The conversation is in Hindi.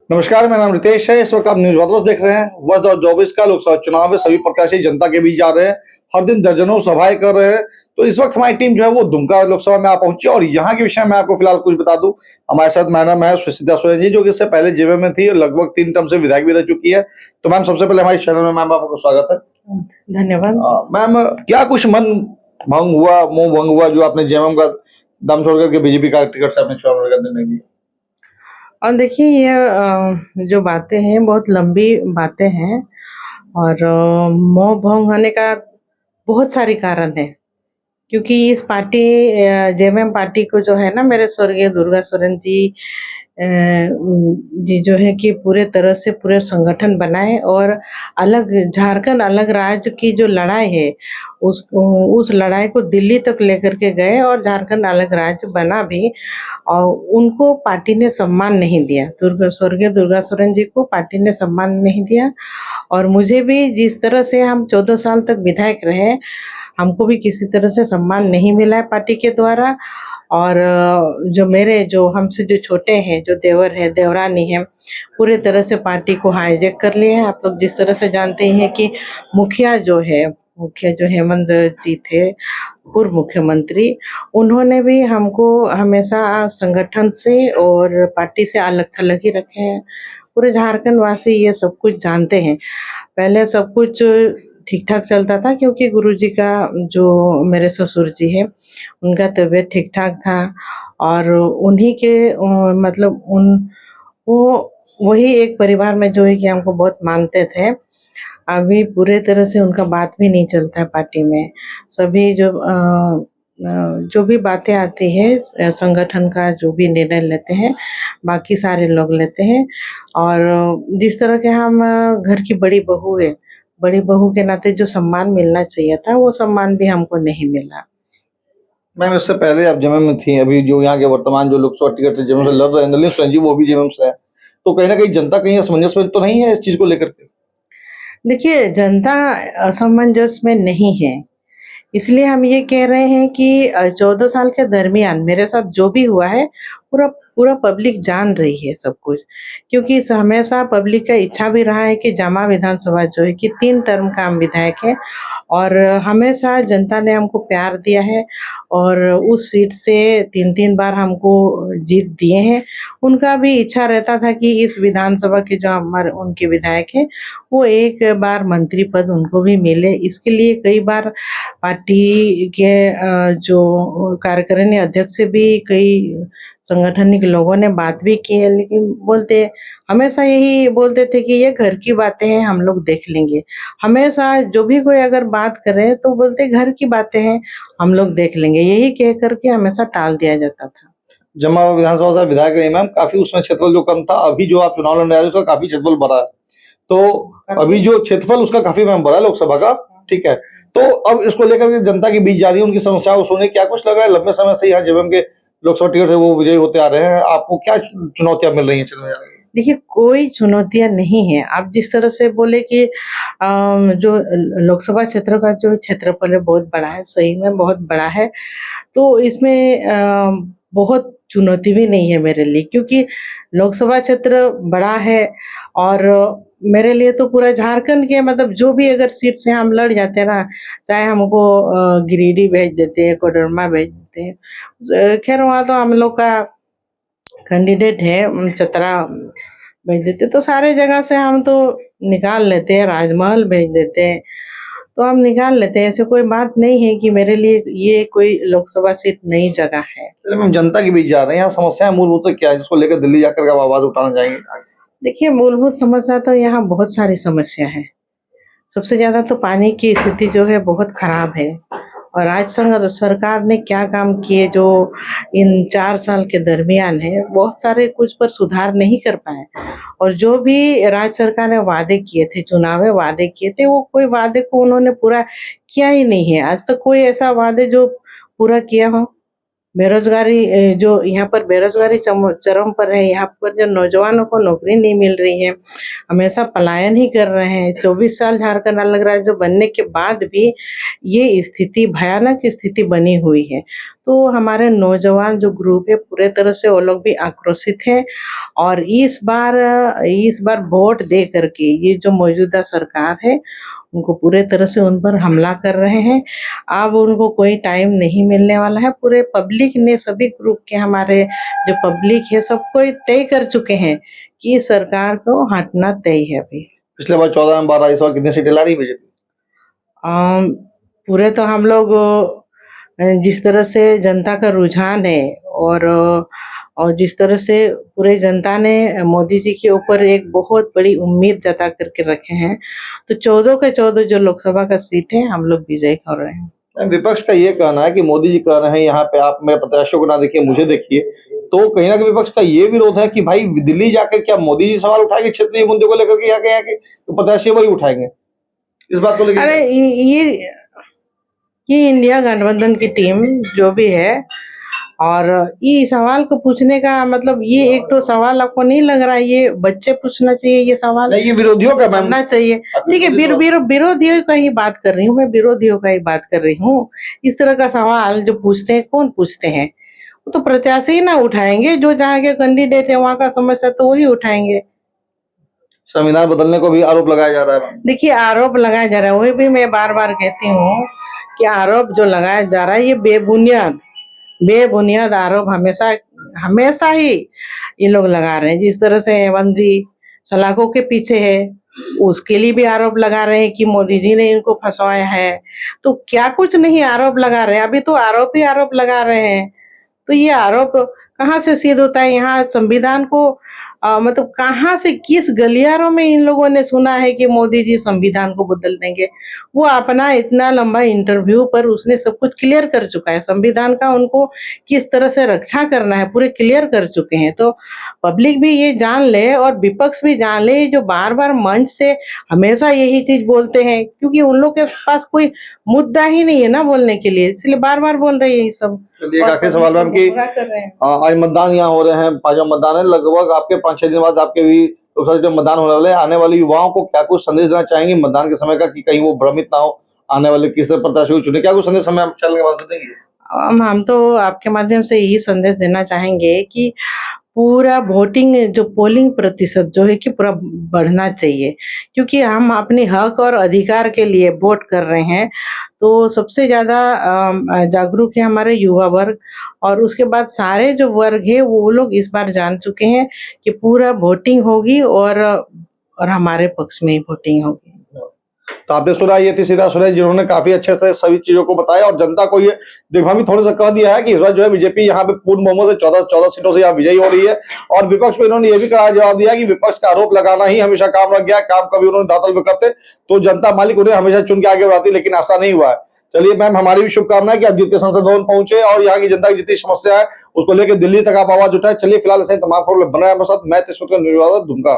नमस्कार, मेरा नाम रितेश है। इस वक्त आप न्यूज वादवस देख रहे हैं। वर्ष 2024 का लोकसभा चुनाव में सभी प्रत्याशी जनता के बीच जा रहे हैं। हर दिन दर्जनों सभाएं कर रहे हैं। तो इस वक्त हमारी टीम जो है वो दुमका लोकसभा में आ पहुंची और यहाँ के विषय में आपको फिलहाल कुछ बता दूं। हमारे साथ मैडम है सुचित्रा सोरेन जी, जो कि इससे पहले जेबीएम में थी और लगभग 3 टर्म से विधायक भी रह चुकी है। तो मैम, सबसे पहले हमारे चैनल में मैम आपका स्वागत है। धन्यवाद। मैम, क्या कुछ मन भंग हुआ, मोह भंग हुआ जो आपने जेबीएम का दम छोड़ करके बीजेपी का टिकट से अपने चुनाव लड़ने का निर्णय लिया? और देखिए ये जो बातें हैं बहुत लंबी बातें हैं और मोह भंग होने का बहुत सारे कारण है। क्योंकि इस पार्टी जेएमएम पार्टी को जो है ना, मेरे स्वर्गीय दुर्गा सोरेन जी जी जो है कि पूरे तरह से पूरे संगठन बनाए और अलग झारखंड अलग राज्य की जो लड़ाई है उस लड़ाई को दिल्ली तक लेकर के गए और झारखंड अलग राज्य बना भी। और उनको पार्टी ने सम्मान नहीं दिया। स्वर्गीय दुर्गा सोरेन जी को पार्टी ने सम्मान नहीं दिया और मुझे भी जिस तरह से हम 14 साल तक विधायक रहे, हमको भी किसी तरह से सम्मान नहीं मिला है पार्टी के द्वारा। और जो हमसे जो छोटे हैं, जो देवर है देवरानी है, पूरे तरह से पार्टी को हाईजैक कर लिए हैं। आप लोग जिस तरह से जानते ही हैं कि मुखिया जो हेमंत जी थे, पूर्व मुख्यमंत्री, उन्होंने भी हमको हमेशा संगठन से और पार्टी से अलग थलग ही रखे हैं। पूरे झारखंड वासी ये सब कुछ जानते हैं। पहले सब कुछ ठीक ठाक चलता था क्योंकि गुरुजी का जो मेरे ससुर जी हैं, उनका तबीयत ठीक ठाक था और उन्हीं के मतलब उन वो वही एक परिवार में जो है कि हमको बहुत मानते थे। अभी पूरे तरह से उनका बात भी नहीं चलता है पार्टी में। सभी जो भी बातें आती है संगठन का जो भी निर्णय लेते हैं, बाकी सारे लोग लेते हैं। और जिस तरह के हम घर की बड़ी बहू है, बड़ी बहू के नाते जो सम्मान मिलना चाहिए था वो सम्मान भी हमको नहीं मिला। मैम, इससे पहले आप जेएमएम में थी, अभी जो यहाँ के वर्तमान जो लोकसभा टिकट से जेएमएम से लड़ रहे हैं नलिनी सोरेन जी, वो भी जेएमएम से है। तो कहीं ना कहीं जनता कहीं असमंजस में तो नहीं है इस चीज को लेकर के? देखिए, जनता असमंजस में नहीं है। इसलिए हम ये कह रहे हैं कि 14 साल के दरमियान मेरे साथ जो भी हुआ है, पूरा पूरा पब्लिक जान रही है सब कुछ। क्योंकि हमेशा पब्लिक का इच्छा भी रहा है कि जामा विधानसभा जो है कि 3 टर्म का हम विधायक हैं और हमेशा जनता ने हमको प्यार दिया है और उस सीट से 3-3 बार हमको जीत दिए हैं। उनका भी इच्छा रहता था कि इस विधानसभा के जो हमारे उनके विधायक हैं, वो एक बार मंत्री पद उनको भी मिले। इसके लिए कई बार पार्टी के जो कार्यकारिणी अध्यक्ष से भी कई संगठनिक लोगों ने बात भी की है, लेकिन हमेशा यही बोलते थे कि ये घर की बातें हैं, हम लोग देख लेंगे। हमेशा जो भी कोई अगर बात करे तो बोलते घर की बातें हैं, हम लोग देख लेंगे, यही कह करके हमेशा टाल दिया जाता था। जमा विधानसभा से विधायक रही मैम, काफी उसमें क्षेत्रफल जो कम था, अभी जो आप चुनाव लड़ने आ रहे हैं उसका काफी क्षेत्रफल बढ़ा है। तो अभी जो क्षेत्रफल उसका काफी मैम बढ़ा है लोकसभा का, ठीक है। तो अब इसको लेकर के जनता के बीच जा रही है, उनकी समस्याओं सुने, क्या कुछ लग रहा है? लंबे समय से यहाँ जेएमएम के लोकसभा टिकट है वो विजयी होते आ रहे हैं, आपको क्या चुनौतियां मिल रही है? देखिए, कोई चुनौतियाँ नहीं है। आप जिस तरह से बोले कि जो लोकसभा क्षेत्र का जो क्षेत्रफल है बहुत बड़ा है, सही में बहुत बड़ा है। तो इसमें बहुत चुनौती भी नहीं है मेरे लिए, क्योंकि लोकसभा क्षेत्र बड़ा है और मेरे लिए तो पूरा झारखंड के मतलब जो भी अगर सीट से हम लड़ जाते हैं ना, चाहे हमको गिरिडीह भेज देते हैं, कोडरमा भेज देते हैं। खैर वहाँ तो हम लोग का कैंडिडेट है, चतरा भेज देते, तो सारे जगह से हम तो निकाल लेते हैं, राजमहल भेज देते हैं, तो हम निकाल लेते हैं। ऐसे कोई बात नहीं है कि मेरे लिए ये कोई लोकसभा सीट नई जगह है। हम जनता के बीच जा रहे हैं, यहाँ समस्याएं मूलभूत से क्या है जिसको लेकर दिल्ली जाकर के आप आवाज उठाना चाहेंगे? देखिए, मूलभूत समस्या तो यहाँ बहुत सारी समस्या है। सबसे ज़्यादा तो पानी की स्थिति जो है बहुत खराब है और आज सरकार ने क्या काम किए जो इन 4 साल के दरमियान है, बहुत सारे कुछ पर सुधार नहीं कर पाए। और जो भी राज्य सरकार ने वादे किए थे, चुनाव में वादे किए थे, वो कोई वादे को उन्होंने पूरा किया ही नहीं है। आज तक कोई ऐसा वादे जो पूरा किया हो। बेरोजगारी जो यहाँ पर बेरोजगारी चरम पर है। यहाँ पर जो नौजवानों को नौकरी नहीं मिल रही है, हमेशा पलायन ही कर रहे हैं। 24 साल झारखंड अलग राज्य बनने के बाद भी ये स्थिति, भयानक स्थिति बनी हुई है। तो हमारे नौजवान जो ग्रुप है पूरे तरह से वो लोग भी आक्रोशित हैं और इस बार वोट दे करके ये जो मौजूदा सरकार है उनको पूरे तरह से उन पर हमला कर रहे हैं। अब उनको कोई टाइम नहीं मिलने वाला है। पूरे पब्लिक ने, सभी ग्रुप के हमारे जो पब्लिक है सब कोई तय कर चुके हैं कि इस सरकार को हटना तय है अभी। पिछले बार 14 में 12 इस बार कितनी सीटें ला रही बीजेपी? पूरे तो हम लोग जिस तरह से जनता का रुझान है और जिस तरह से पूरे जनता ने मोदी जी के ऊपर एक बहुत बड़ी उम्मीद जता करके रखे हैं, तो 14 के 14 जो लोकसभा का सीट है हम लोग विजयी हो रहे हैं। विपक्ष का ये कहना है कि मोदी जी कह रहे हैं यहाँ पे आप मेरे प्रत्याशियों को ना देखिए, मुझे देखिए। तो कहीं ना कहीं विपक्ष का ये विरोध है कि भाई दिल्ली जाकर क्या मोदी जी सवाल उठाएंगे क्षेत्रीय मुद्दे को लेकर के, यहाँ के तो प्रत्याशी वही उठाएंगे इस बात को लेकर? अरे ये इंडिया गठबंधन की टीम जो भी है, और ये सवाल को पूछने का मतलब, ये एक तो सवाल आपको नहीं लग रहा है ये बच्चे पूछना चाहिए ये सवाल? नहीं, ये विरोधियों का बनना चाहिए। ठीक है, विरोधियों का ही बात कर रही हूँ मैं, विरोधियों का ही बात कर रही हूँ। इस तरह का सवाल जो पूछते हैं, कौन पूछते हैं? वो तो प्रत्याशी ही ना उठाएंगे, जो जहाँ के कैंडिडेट है वहाँ का समस्या तो वही उठाएंगे। संविधान बदलने को भी आरोप लगाया जा रहा है। देखिए, आरोप लगाया जा रहा है, वही भी मैं बार बार कहती हूँ कि आरोप जो लगाया जा रहा है ये बेबुनियाद आरोप हमेशा ही ये लोग लगा रहे हैं। जिस तरह से हेमंत जी सलाखों के पीछे है, उसके लिए भी आरोप लगा रहे हैं कि मोदी जी ने इनको फंसवाया है। तो क्या कुछ नहीं आरोप लगा रहे हैं, अभी तो आरोप ही आरोप लगा रहे हैं। तो ये आरोप कहाँ से सिद्ध होता है? यहाँ संविधान को मतलब कहाँ से, किस गलियारों में इन लोगों ने सुना है कि मोदी जी संविधान को बदल देंगे? वो अपना इतना लंबा इंटरव्यू पर उसने सब कुछ क्लियर कर चुका है, संविधान का उनको किस तरह से रक्षा करना है पूरे क्लियर कर चुके हैं। तो पब्लिक भी ये जान ले और विपक्ष भी जान ले, जो बार बार मंच से हमेशा यही चीज बोलते हैं, क्योंकि उन लोग के पास कोई मुद्दा ही नहीं है ना बोलने के लिए, इसलिए बार बार बोल रहे हैं ये सब। चलिए, आखिरी सवाल मैम कि आज मतदान यहाँ हो रहे हैं, 5वां मतदान है, लगभग आपके 5-6 दिन बाद आपके भी जो मतदान होने वाले, आने वाले युवाओं को क्या कुछ संदेश देना चाहेंगे मतदान के समय का, कि कहीं वो भ्रमित ना हो, आने वाले किस प्रत्याशी को चुने, क्या कुछ संदेश हमें चैनल के माध्यम से देंगे? हम तो आपके माध्यम से यही संदेश देना चाहेंगे कि पूरा वोटिंग जो पोलिंग प्रतिशत जो है कि पूरा बढ़ना चाहिए, क्योंकि हम अपने हक और अधिकार के लिए वोट कर रहे हैं। तो सबसे ज्यादा जागरूक है हमारे युवा वर्ग, और उसके बाद सारे जो वर्ग है वो लोग इस बार जान चुके हैं कि पूरा वोटिंग होगी और हमारे पक्ष में ही वोटिंग होगी। तो आपने सुना, ये थी सीता सुरेश जिन्होंने काफी अच्छे से सभी चीजों को बताया और जनता को ये दिग्भ्रमित थोड़ा सा कह दिया है कि इस बार जो है बीजेपी यहाँ पे पूर्ण बहुमत से 14 सीटों से यहाँ विजयी हो रही है। और विपक्ष को इन्होंने ये भी कहा, जवाब दिया कि विपक्ष का आरोप लगाना ही हमेशा काम रख गया, काम कभी उन्होंने दातल में करते तो जनता मालिक उन्हें हमेशा चुन के आगे बढ़ाती, लेकिन ऐसा नहीं हुआ है। चलिए मैम, हमारी भी शुभकामनाएं कि आप जीत के संसद भवन पहुंचे और यहाँ की जनता की जितनी समस्या है उसको लेकर दिल्ली तक आप आवाज उठाए। चलिए फिलहाल ऐसे तमाम खबरें बन रहे हैं हमारे साथ। मैं दुमका।